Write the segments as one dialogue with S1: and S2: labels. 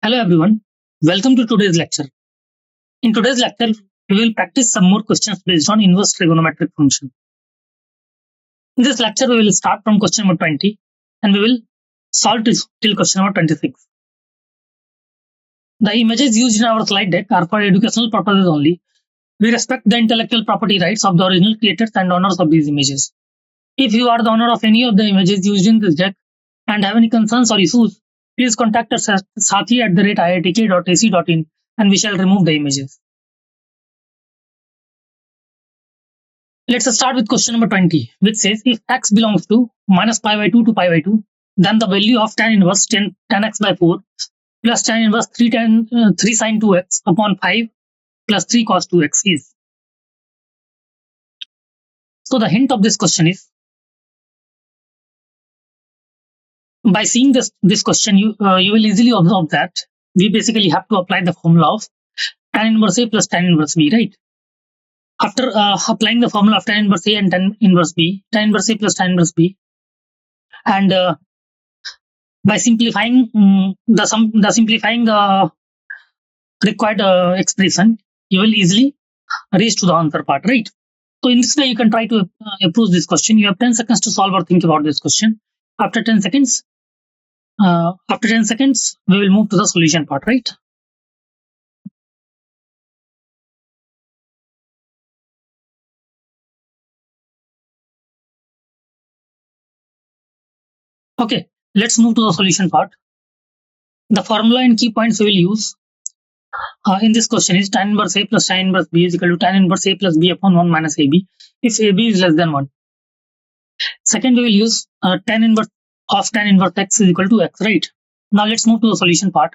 S1: Hello everyone, welcome to today's lecture. In today's lecture, we will practice some more questions based on inverse trigonometric function. In this lecture, we will start from question number 20 and we will solve till question number 26. The images used in our slide deck are for educational purposes only. We respect the intellectual property rights of the original creators and owners of these images. If you are the owner of any of the images used in this deck and have any concerns or issues, please contact us at sathi@iitk.ac.in and we shall remove the images. Let's start with question number 20, which says if x belongs to minus pi by 2 to pi by 2, then the value of tan inverse 10x by 4 plus tan inverse 3 sine 2x upon 5 plus 3 cos 2x is. So the hint of this question is, by seeing this question, you will easily observe that we basically have to apply the formula of tan inverse A plus tan inverse B, right? After applying the formula of tan inverse A and tan inverse B, tan inverse A plus tan inverse B, and by simplifying the required expression, you will easily reach to the answer part, right? So in this way, you can try to approach this question. You have 10 seconds to solve or think about this question. After 10 seconds, we will move to the solution part, right? Okay, let's move to the solution part. The formula and key points we will use in this question is tan inverse A plus tan inverse B is equal to tan inverse A plus B upon 1 minus AB if AB is less than 1. Second, we will use tan inverse x is equal to x, right? Now let's move to the solution part.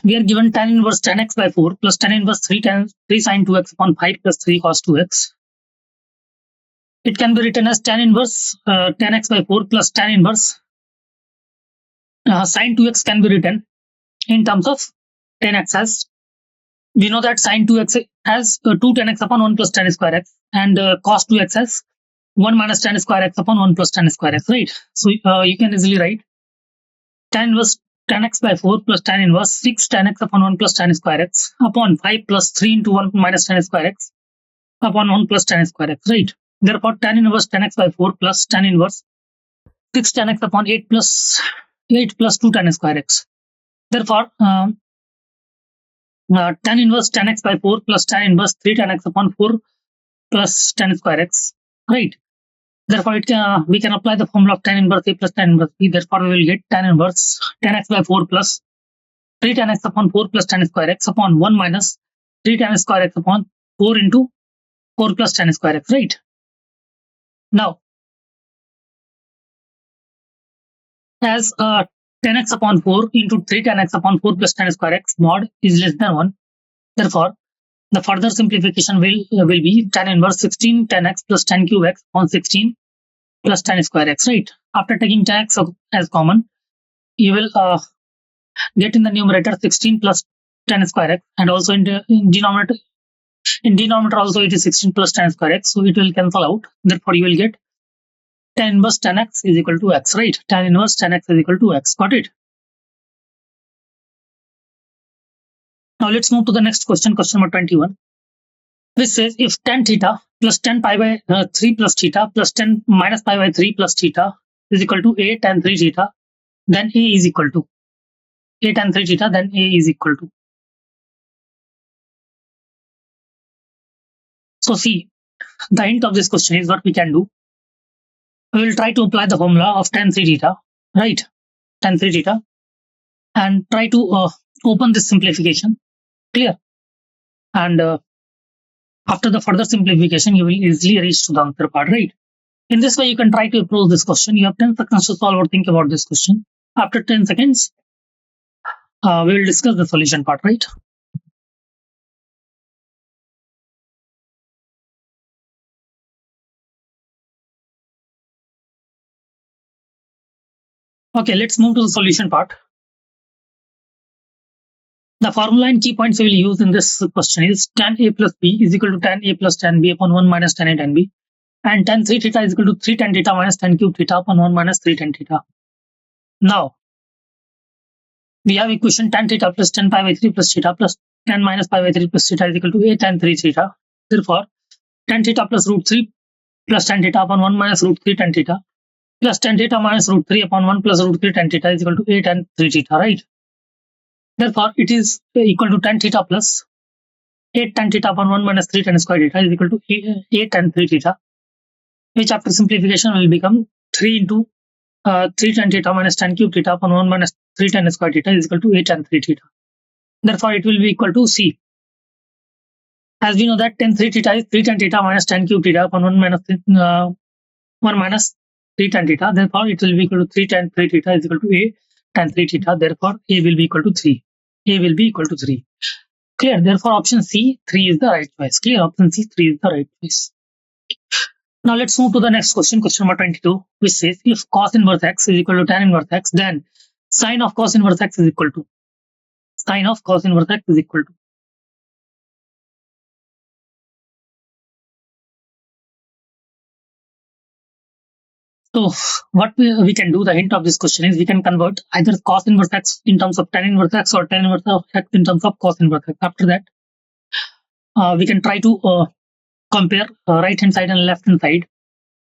S1: We are given tan inverse 10x by 4 plus tan inverse 3 sine 2x upon 5 plus 3 cos 2x. It can be written as tan inverse 10x by 4 plus tan inverse sine 2x can be written in terms of 10x as we know that sine 2x has 2 10x upon 1 plus tan square x and cos 2x has 1 minus tan square x upon 1 plus tan square x, right? So you can easily write tan inverse 10x by 4 plus tan inverse 6 tan x upon 1 plus tan square x upon 5 plus 3 into 1 minus tan square x upon 1 plus tan square x, right? Therefore, tan inverse 10x by 4 plus tan inverse 6 tan x upon 8 plus 2 tan square x. Therefore, tan inverse 10x by 4 plus tan inverse 3 tan x upon 4 plus tan square x, right? Therefore, we can apply the formula of tan inverse A plus tan inverse B. Therefore, we will get tan inverse 10x by 4 plus 3 tan x upon 4 plus tan square x upon 1 minus 3 tan square x upon 4 into 4 plus tan square x, right? Now, as 10x upon 4 into 3 tan x upon 4 plus tan square x mod is less than 1, therefore, the further simplification will be tan inverse 16 tan x plus tan cube x upon 16 plus tan square x, right? After taking tan x as common, you will get in the numerator 16 plus tan square x, and also in denominator also it is 16 plus tan square x, so it will cancel out. Therefore, you will get tan inverse tan x is equal to x, right? Tan inverse tan x is equal to x. Got it? Now let's move to the next question, question number 21, which says if tan theta plus tan pi by 3 plus theta plus tan minus pi by 3 plus theta is equal to a tan 3 theta, then a is equal to a tan 3 theta, then a is equal to. So see, the hint of this question is what we can do. We will try to apply the formula of tan 3 theta, right? Tan 3 theta, and try to open this simplification. Clear? And after the further simplification, you will easily reach to the answer part, right? In this way, you can try to approach this question. You have 10 seconds to solve or think about this question. After 10 seconds, we will discuss the solution part, right? Okay, let's move to the solution part. The formula and key points we will use in this question is tan A plus B is equal to tan A plus tan B upon 1 minus tan A tan B, and tan 3 theta is equal to 3 tan theta minus tan cube theta upon 1 minus 3 tan theta. Now, we have equation tan theta plus tan pi by 3 plus theta plus tan minus pi by 3 plus theta is equal to a tan 3 theta. Therefore, tan theta plus root 3 plus tan theta upon 1 minus root 3 tan theta plus tan theta minus root 3 upon 1 plus root 3 tan theta is equal to a tan 3 theta, right? Therefore, it is equal to tan theta plus 8 tan theta upon 1 minus 3 tan square theta is equal to 8 tan 3 theta, which after simplification will become 3 into 3 tan theta minus tan cube theta upon 1 minus 3 tan square theta is equal to 8 tan 3 theta. Therefore, it will be equal to C. As we know that tan 3 theta is 3 tan theta minus tan cube theta upon 1 minus 3 tan theta. Therefore, it will be equal to 3 tan 3 theta is equal to a tan 3 theta. Therefore, a will be equal to 3. A will be equal to 3. Clear. Therefore, option C, 3 is the right choice. Clear. Option C, 3 is the right choice. Now, let's move to the next question, question number 22, which says if cos inverse x is equal to tan inverse x, then sine of cos inverse x is equal to sine of cos inverse x is equal to. So what we can do, the hint of this question is we can convert either cos inverse x in terms of tan inverse x or tan inverse of x in terms of cos inverse x. After that, we can try to compare right hand side and left hand side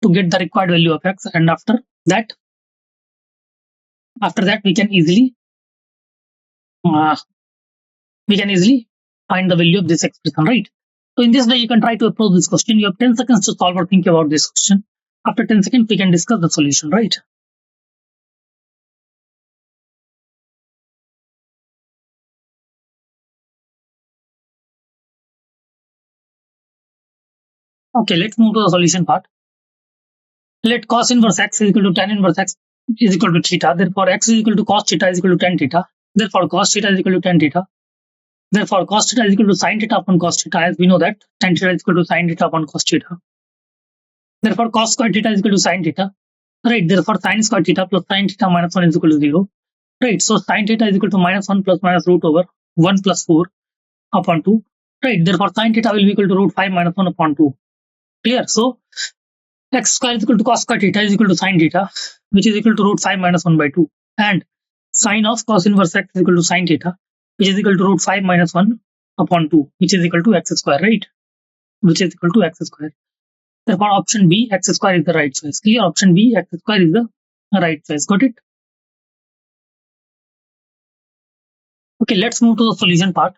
S1: to get the required value of x, and after that we can easily find the value of this expression, right? So in this way, you can try to approach this question. You have 10 seconds to solve or think about this question. After 10 seconds, we can discuss the solution, right? Okay, let's move to the solution part. Let cos inverse x is equal to tan inverse x is equal to theta. Therefore, x is equal to cos theta is equal to tan theta. Therefore, cos theta is equal to tan theta. Therefore, cos theta is equal to sin theta upon cos theta. As we know that tan theta is equal to sin theta upon cos theta. Therefore, cos square theta is equal to sin theta. Right. Therefore, sin square theta plus sin theta minus 1 is equal to 0. Right. So, sin theta is equal to minus 1 plus minus root over 1 plus 4 upon 2. Right. Therefore, sin theta will be equal to root 5 minus 1 upon 2. Clear? So, x square is equal to cos square theta is equal to sin theta, which is equal to root 5 minus 1 by 2. And sine of cos inverse x is equal to sin theta, which is equal to root 5 minus 1 upon 2, which is equal to x square, right? Which is equal to x square. Therefore, option B, x square is the right choice. Clear? Option B, x square is the right choice. Got it? Okay, let's move to the solution part.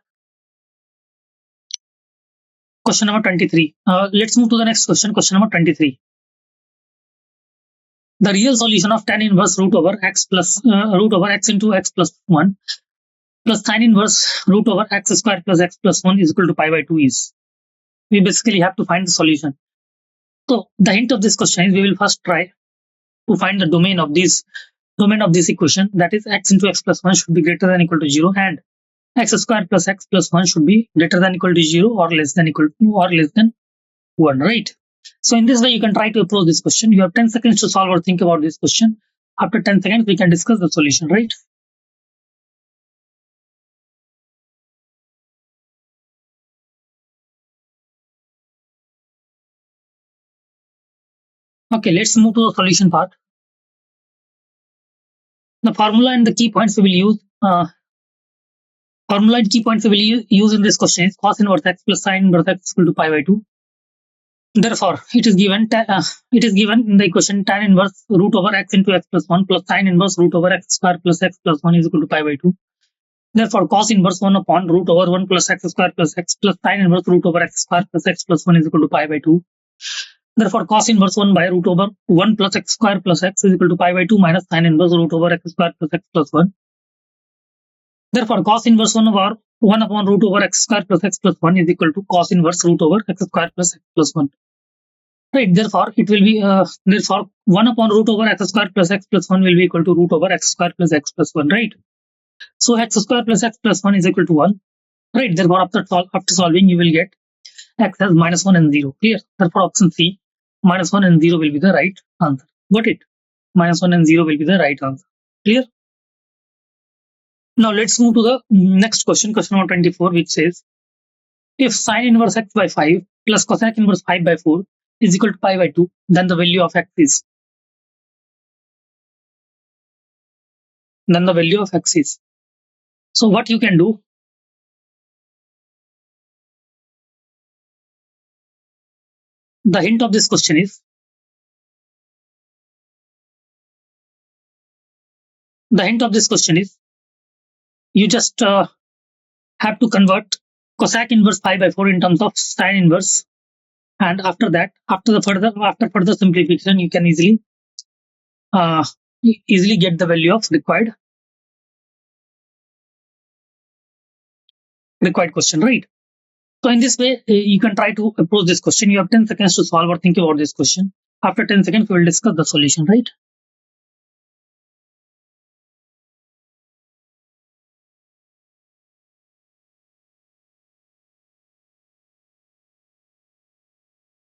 S1: Question number 23. Let's move to the next question, question number 23. The real solution of tan inverse root over x plus root over x into x plus 1 plus sin inverse root over x square plus x plus 1 is equal to pi by 2 is. We basically have to find the solution. So the hint of this question is we will first try to find the domain of this equation, that is x into x plus 1 should be greater than equal to 0 and x square plus x plus 1 should be greater than equal to 0 or less than equal to or less than 1, right? So in this way, you can try to approach this question. You have 10 seconds to solve or think about this question. After 10 seconds, we can discuss the solution, right? Okay, let's move to the solution part. The formula and the key points we will use. Formula and key points we will use in this question is cos inverse x plus sin inverse x is equal to pi by 2. Therefore, it is given in the equation tan inverse root over x into x plus 1 plus sin inverse root over x square plus x plus 1 is equal to pi by 2. Therefore, cos inverse 1 upon root over 1 plus x square plus x plus sin inverse root over x square plus x plus 1 is equal to pi by 2. Therefore, cos inverse 1 by root over 1 plus x square plus x is equal to pi by 2 minus sin inverse root over x square plus x plus 1. Therefore, cos inverse 1 over 1 upon root over x square plus x plus 1 is equal to cos inverse root over x square plus x plus 1. Right. Therefore, it will be therefore 1 upon root over x square plus x plus 1 will be equal to root over x square plus x plus 1. Right. So x square plus x plus 1 is equal to 1. Right. Therefore, after solving, you will get x as minus 1 and 0. Clear? Therefore, option C, minus 1 and 0 will be the right answer. Got it? Minus 1 and 0 will be the right answer. Clear? Now, let's move to the next question, question number 24, which says, if sine inverse x by 5 plus cosec inverse 5 by 4 is equal to pi by 2, then the value of x is. Then the value of x is. So what you can do, the hint of this question is, you just have to convert cosec inverse pi by 4 in terms of sin inverse, and after that, after further simplification, you can uh, easily get the value of required question, right? So in this way, you can try to approach this question. You have 10 seconds to solve or think about this question. After 10 seconds, we will discuss the solution, right?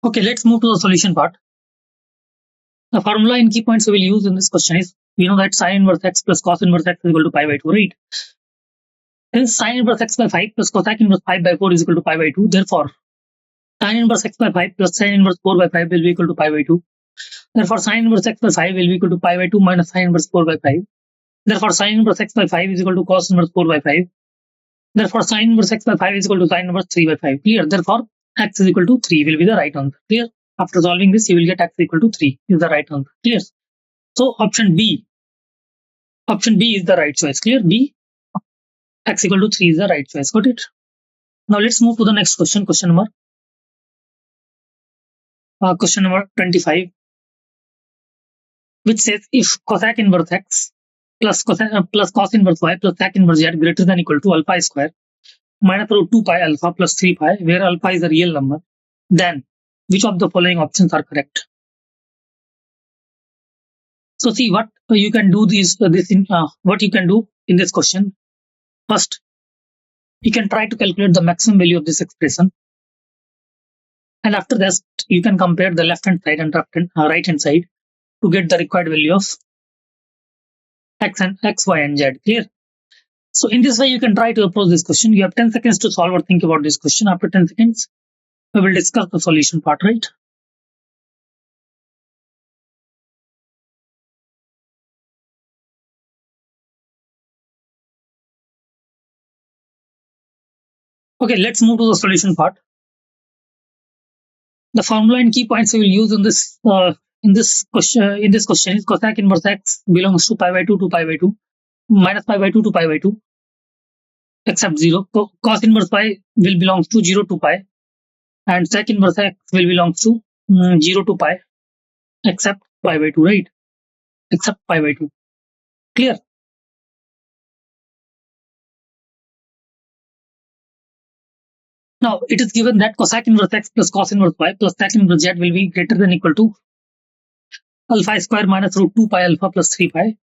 S1: Okay, let's move to the solution part. The formula in key points we will use in this question is, we know that sin inverse x plus cos inverse x is equal to pi by 2, right? Since sin inverse x by 5 plus cosec inverse 5 by 4 is equal to pi by 2, therefore sin inverse x by 5 plus sin inverse 4 by 5 will be equal to pi by 2. Therefore sin inverse x by 5 will be equal to pi by 2 minus sin inverse 4 by 5. Therefore sin inverse x by 5 is equal to cos inverse 4 by 5. Therefore sin inverse x by 5 is equal to sin inverse 3 by 5. Clear? Therefore x is equal to 3 will be the right answer. Clear? After solving this, you will get x equal to 3 is the right answer. Clear? So option B is the right choice. Clear? B, x equal to 3 is the right choice. Got it? Now let's move to the next question. Question number 25, which says if cosec inverse x plus cos inverse y plus sec inverse z greater than equal to alpha square minus root 2 pi alpha plus 3 pi, where alpha is a real number, then which of the following options are correct? So see what you can do what you can do in this question. First, you can try to calculate the maximum value of this expression, and after that, you can compare the left hand side and right hand side to get the required value of x, y, and z. Clear? So in this way, you can try to approach this question. You have 10 seconds to solve or think about this question. After 10 seconds, we will discuss the solution part, right? Okay, let's move to the solution part. The formula and key points we will use in this question is cosec inverse x belongs to pi by 2 to pi by 2 minus pi by 2 to pi by 2 except 0. Cos inverse pi will belongs to 0 to pi, and sec inverse x will belongs to 0 to pi except pi by 2, right? Except pi by 2. Clear? Now it is given that cosec inverse x plus cos inverse y plus sec inverse z will be greater than equal to alpha square minus root 2 pi alpha plus 3 pi.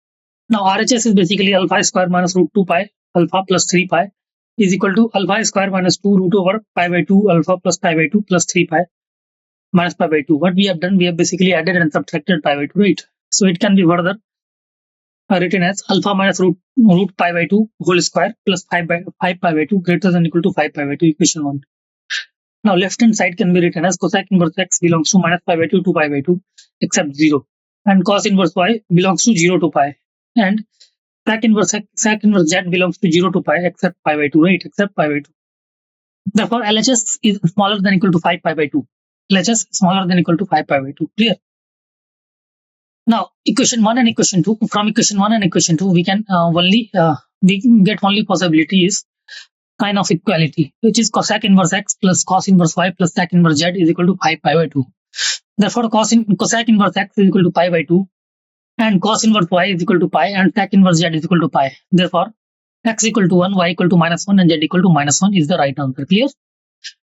S1: Now RHS is basically alpha square minus root 2 pi alpha plus 3 pi is equal to alpha square minus 2 root over pi by 2 alpha plus pi by 2 plus 3 pi minus pi by 2. What we have done, we have basically added and subtracted pi by 2, right? So it can be further written as alpha minus root pi by 2 whole square plus 5 pi by 2 greater than equal to 5 pi by 2, equation 1. Now left hand side can be written as cosec inverse x belongs to minus pi by 2 to pi by 2 except 0, and cos inverse y belongs to 0 to pi, and sec inverse z belongs to 0 to pi except pi by 2, right? Except pi by 2. Therefore LHS is smaller than equal to 5 pi by 2. LHS is smaller than equal to 5 pi by 2. Clear? Now equation 1 and equation 2, from equation 1 and equation 2 we can get only possibility is sign of equality, which is cosec inverse x plus cos inverse y plus sec inverse z is equal to 5 pi by 2. Therefore cosec inverse x is equal to pi by 2, and cos inverse y is equal to pi, and sec inverse z is equal to pi. Therefore x equal to 1, y equal to minus 1, and z equal to minus 1 is the right answer. Clear?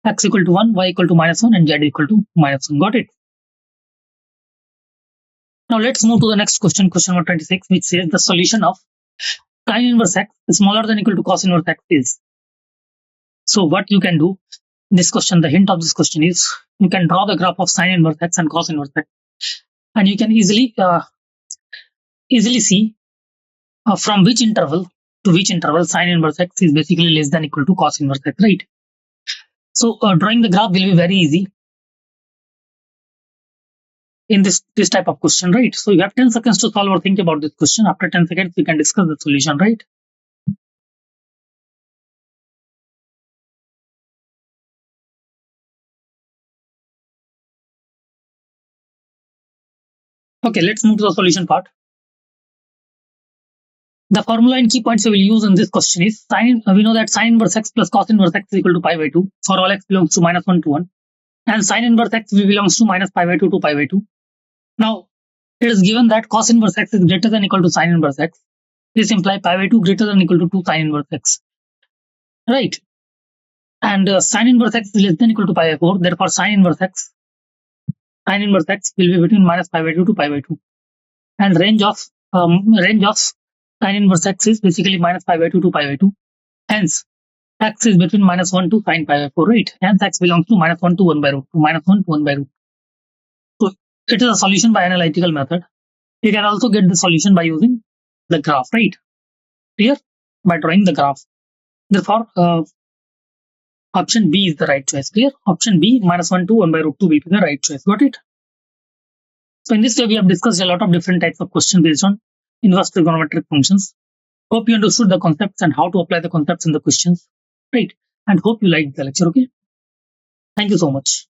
S1: X equal to 1, y equal to minus 1, and z equal to minus 1. Got it? Now let's move to the next question, question number 26, which says the solution of sin inverse x is smaller than equal to cos inverse x is. So what you can do in this question, the hint of this question is, you can draw the graph of sin inverse x and cos inverse x, and you can easily see from which interval to which interval sin inverse x is basically less than equal to cos inverse x, right? So drawing the graph will be very easy in this type of question, right? So you have 10 seconds to solve or think about this question. After 10 seconds, we can discuss the solution, right? Okay, let's move to the solution part. The formula and key points we will use in this question is sine. We know that sine inverse x plus cos inverse x is equal to pi by 2 for all x belongs to -1 to 1, and sine inverse x belongs to minus pi by 2 to pi by 2. Now, it is given that cos inverse x is greater than equal to sine inverse x. This implies pi by 2 greater than equal to 2 sine inverse x, right? And sine inverse x is less than equal to pi by 4. Therefore, sine inverse x will be between minus pi by 2 to pi by 2, and range of sine inverse x is basically minus pi by 2 to pi by 2. Hence, x is between -1 to sine pi by 4, right? Hence, x belongs to -1 to 1 by root 2, -1 to 1 by root. So, it is a solution by analytical method. You can also get the solution by using the graph, right? Here, by drawing the graph. Therefore, option B is the right choice. Clear? Option B, -1 to 1 by root 2 will be the right choice. Got it? So in this way, we have discussed a lot of different types of questions based on inverse trigonometric functions. Hope you understood the concepts and how to apply the concepts in the questions, right? And hope you liked the lecture, okay? Thank you so much.